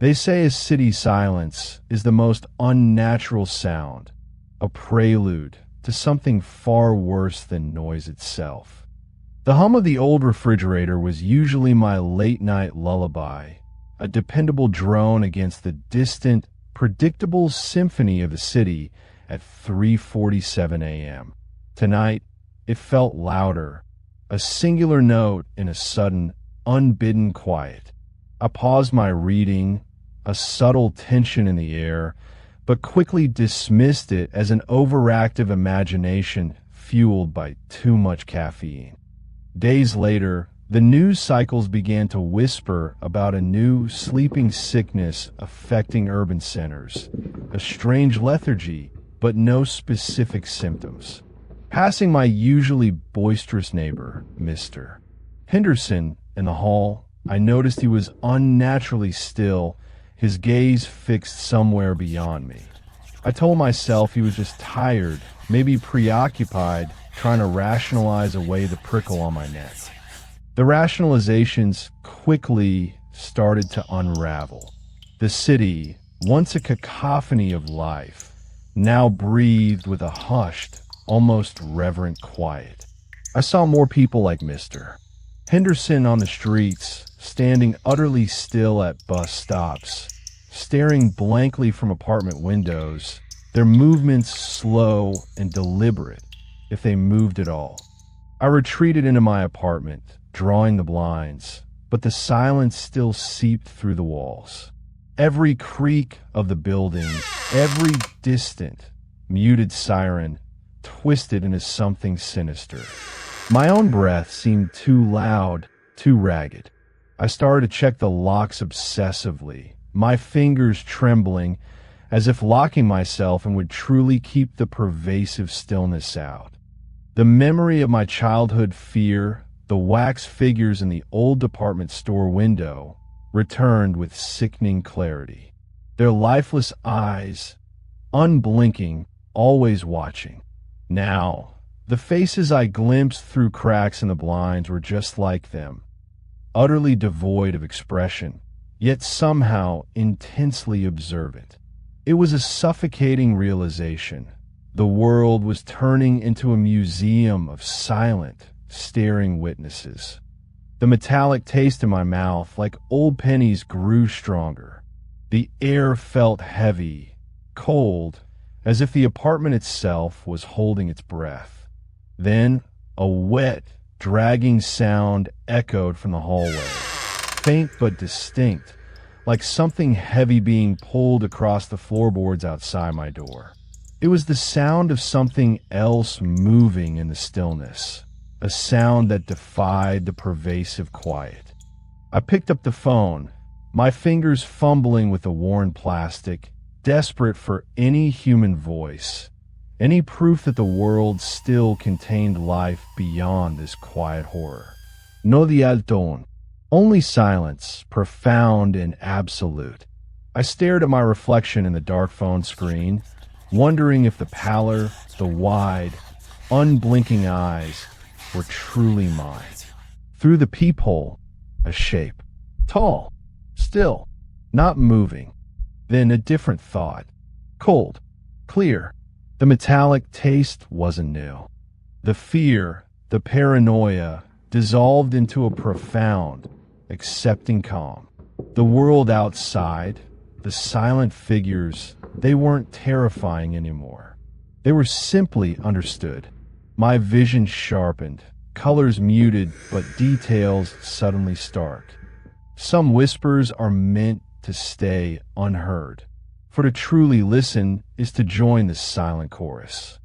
They say a city's silence is the most unnatural sound, a prelude to something far worse than noise itself. The hum of the old refrigerator was usually my late-night lullaby, a dependable drone against the distant, predictable symphony of the city at 3:47 a.m. Tonight, it felt louder, a singular note in a sudden, unbidden quiet. I paused my reading, a subtle tension in the air, but quickly dismissed it as an overactive imagination fueled by too much caffeine. Days later, the news cycles began to whisper about a new sleeping sickness affecting urban centers, a strange lethargy, but no specific symptoms. Passing my usually boisterous neighbor, Mr. Henderson, in the hall, I noticed he was unnaturally still, his gaze fixed somewhere beyond me. I told myself he was just tired, maybe preoccupied, trying to rationalize away the prickle on my neck. The rationalizations quickly started to unravel. The city, once a cacophony of life, now breathed with a hushed, almost reverent quiet. I saw more people like Mr. Henderson on the streets, standing utterly still at bus stops, staring blankly from apartment windows, their movements slow and deliberate, if they moved at all. I retreated into my apartment, drawing the blinds, but the silence still seeped through the walls. Every creak of the building, every distant, muted siren, twisted into something sinister. My own breath seemed too loud, too ragged. I started to check the locks obsessively, my fingers trembling, as if locking myself and would truly keep the pervasive stillness out. The memory of my childhood fear, the wax figures in the old department store window, returned with sickening clarity. Their lifeless eyes, unblinking, always watching. Now, the faces I glimpsed through cracks in the blinds were just like them, utterly devoid of expression, yet somehow intensely observant. It was a suffocating realization. The world was turning into a museum of silent, staring witnesses. The metallic taste in my mouth, like old pennies, grew stronger. The air felt heavy, cold, as if the apartment itself was holding its breath. Then, a wet, dragging sound echoed from the hallway, faint but distinct, like something heavy being pulled across the floorboards outside my door. It was the sound of something else moving in the stillness, a sound that defied the pervasive quiet. I picked up the phone, my fingers fumbling with the worn plastic, desperate for any human voice, any proof that the world still contained life beyond this quiet horror. No dialton, only silence, profound and absolute. I stared at my reflection in the dark phone screen, wondering if the pallor, the wide, unblinking eyes were truly mine. Through the peephole, a shape. Tall, still, not moving. Then a different thought. Cold, clear. The metallic taste wasn't new. The fear, the paranoia, dissolved into a profound, accepting calm. The world outside, the silent figures, they weren't terrifying anymore. They were simply understood. My vision sharpened, colors muted, but details suddenly stark. Some whispers are meant to stay unheard, for to truly listen is to join the silent chorus.